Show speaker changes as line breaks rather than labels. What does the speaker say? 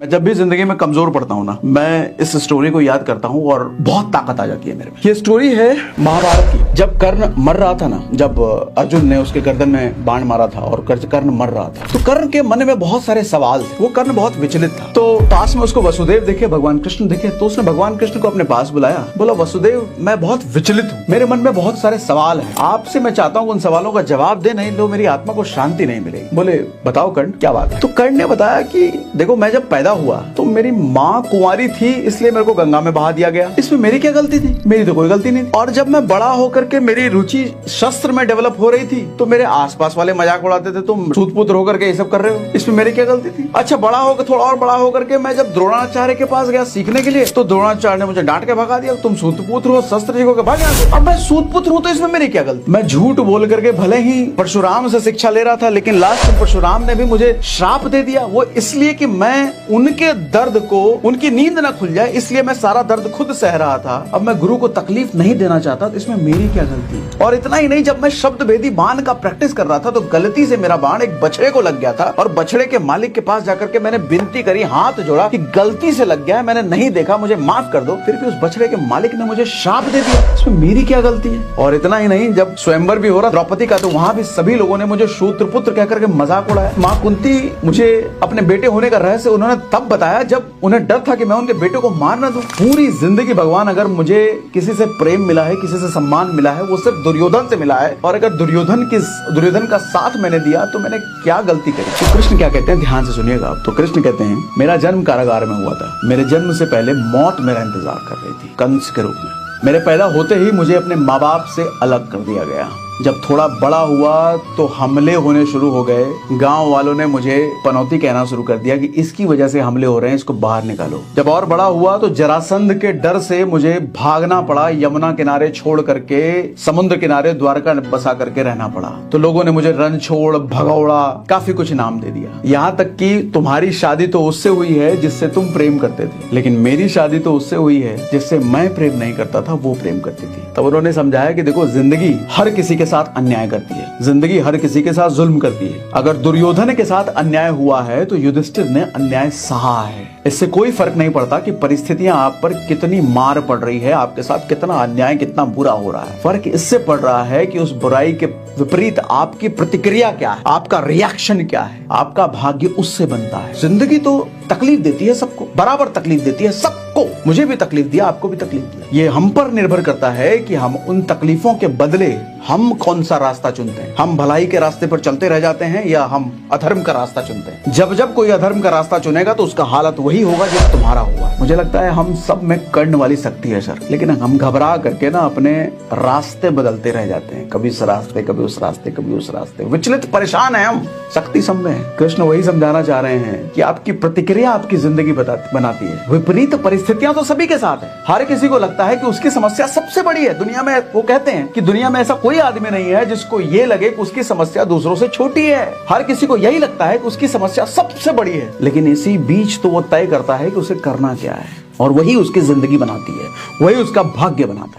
मैं जब भी जिंदगी में कमजोर पड़ता हूँ ना, मैं इस स्टोरी को याद करता हूँ और बहुत ताकत आ जाती है मेरे में। ये स्टोरी है महाभारत की। जब कर्ण मर रहा था ना, जब अर्जुन ने उसके गर्दन में बाण मारा था और कर्ण मर रहा था, तो कर्ण के मन में बहुत सारे सवाल थे। वो कर्ण बहुत विचलित था। तो पास में उसको वसुदेव दिखे, भगवान कृष्ण दिखे, तो उसने भगवान कृष्ण को अपने पास बुलाया। बोला, वसुदेव, मैं बहुत विचलित हूँ, मेरे मन में बहुत सारे सवाल है, आपसे मैं चाहता हूँ उन सवालों का जवाब दे, नहीं तो मेरी आत्मा को शांति नहीं मिलेगी। बोले, बताओ कर्ण, क्या बात है? तो कर्ण ने बताया कि देखो, मैं जब पैदा हुआ तो मेरी माँ कुंवारी थी, इसलिए मेरे को गंगा में बहा दिया गया। इसमें मेरी क्या गलती थी? मेरी तो कोई गलती नहीं। और जब मैं बड़ा होकर के मेरी रुचि शस्त्र में डेवलप हो रही थी, तो मेरे आसपास वाले मजाक उड़ाते थे, तुम सूतपुत्र होकर के ये सब कर रहे हो, इसमें मेरी क्या गलती थी? अच्छा, बड़ा होकर, थोड़ा और बड़ा होकर के मैं जब द्रोणाचार्य के पास गया सीखने के लिए, तो द्रोणाचार्य ने मुझे डांट के भगा दिया, तुम सूतपुत्र हो, शस्त्र सीखोगे, भाग यहाँ से। अब मैं सूतपुत्र हूँ तो इसमें मेरी क्या गलती? मैं झूठ बोल करके भले ही परशुराम से शिक्षा ले रहा था, लेकिन लास्ट में परशुराम ने भी मुझे श्राप दे दिया। वो इसलिए कि मैं उनके दर्द को, उनकी नींद ना खुल जाए, इसलिए मैं सारा दर्द खुद सह रहा था। अब मैं गुरु को तकलीफ नहीं देना चाहता, तो इसमें मेरी क्या गलती? और इतना ही नहीं, जब मैं शब्द भेदी बाण का प्रैक्टिस कर रहा था, तो गलती से मेरा बाण एक बछड़े को लग गया था, और बछड़े के मालिक के पास जाकर के मैंने विनती करी, हाथ जोड़ा कि गलती से लग गया है, मैंने नहीं देखा, मुझे माफ कर दो। फिर भी उस बछड़े के मालिक ने मुझे श्राप दे दिया, इसमें मेरी क्या गलती है? और इतना ही नहीं, जब स्वयंवर भी हो रहा द्रौपदी का, तो वहां भी सभी लोगों ने मुझे शूद्रपुत्र कहकर के मजाक उड़ाया। माँ कुंती मुझे अपने बेटे होने का रहस्य उन्होंने तब बताया जब उन्हें डर था कि मैं उनके बेटे को मार ना दूं। पूरी जिंदगी भगवान, अगर मुझे किसी से प्रेम मिला है, किसी से सम्मान मिला है, वो सिर्फ दुर्योधन से मिला है। और अगर दुर्योधन का साथ मैंने दिया, तो मैंने क्या गलती करी? तो कृष्ण क्या कहते हैं, ध्यान से सुनिएगा आप। तो कृष्ण कहते हैं, मेरा जन्म कारागार में हुआ था। मेरे जन्म से पहले मौत मेरा इंतजार कर रही थी, कंस के रूप में। मेरे पैदा होते ही मुझे अपने माँ बाप से अलग कर दिया गया। जब थोड़ा बड़ा हुआ तो हमले होने शुरू हो गए। गांव वालों ने मुझे पनौती कहना शुरू कर दिया कि इसकी वजह से हमले हो रहे हैं, इसको बाहर निकालो। जब और बड़ा हुआ तो जरासंध के डर से मुझे भागना पड़ा, यमुना किनारे छोड़ करके समुद्र किनारे द्वारका बसा करके रहना पड़ा। तो लोगों ने मुझे रणछोड़, भगौड़ा, काफी कुछ नाम दे दिया। यहाँ तक कि तुम्हारी शादी तो उससे हुई है जिससे तुम प्रेम करते थे, लेकिन मेरी शादी तो उससे हुई है जिससे मैं प्रेम नहीं करता था, वो प्रेम करती थी। तब उन्होंने समझाया कि देखो, जिंदगी हर किसी के साथ अन्याय करती है, जिंदगी हर किसी के साथ जुल्म करती है। अगर दुर्योधन के साथ अन्याय हुआ है तो युधिष्ठिर ने अन्याय सहा है। इससे कोई फर्क नहीं पड़ता कि परिस्थितियां आप पर कितनी मार पड़ रही है, आपके साथ कितना अन्याय, कितना बुरा हो रहा है। फर्क इससे पड़ रहा है कि उस बुराई के विपरीत आपकी प्रतिक्रिया क्या है, आपका रिएक्शन क्या है, आपका भाग्य उससे बनता है। जिंदगी तो तकलीफ देती है सबको, बराबर तकलीफ देती है सबको। मुझे भी तकलीफ दिया, आपको भी तकलीफ दिया। ये हम पर निर्भर करता है कि हम उन तकलीफों के बदले हम कौन सा रास्ता चुनते हैं। हम भलाई के रास्ते पर चलते रह जाते हैं या हम अधर्म का रास्ता चुनते हैं। जब जब कोई अधर्म का रास्ता चुनेगा तो उसका हालत वही होगा जो तुम्हारा हुआ। मुझे लगता है हम सब में कर्ण वाली शक्ति है सर, लेकिन हम घबरा करके ना अपने रास्ते बदलते रह जाते हैं, कभी इस रास्ते, कभी उस रास्ते, कभी उस रास्ते। विचलित, परेशान है हम, शक्ति सब में है। कृष्ण वही समझाना चाह रहे हैं कि आपकी प्रतिक्रिया आपकी जिंदगी बनाती है। विपरीत परिस्थितियां तो सभी के साथ है। हर किसी को लगता है कि उसकी समस्या सबसे बड़ी है दुनिया में। वो कहते हैं कि दुनिया में ऐसा कोई आदमी नहीं है जिसको ये लगे कि उसकी समस्या दूसरों से छोटी है। हर किसी को यही लगता है कि उसकी समस्या सबसे बड़ी है, लेकिन इसी बीच तो वो तय करता है कि उसे करना क्या है, और वही उसकी जिंदगी बनाती है, वही उसका भाग्य बनाता है।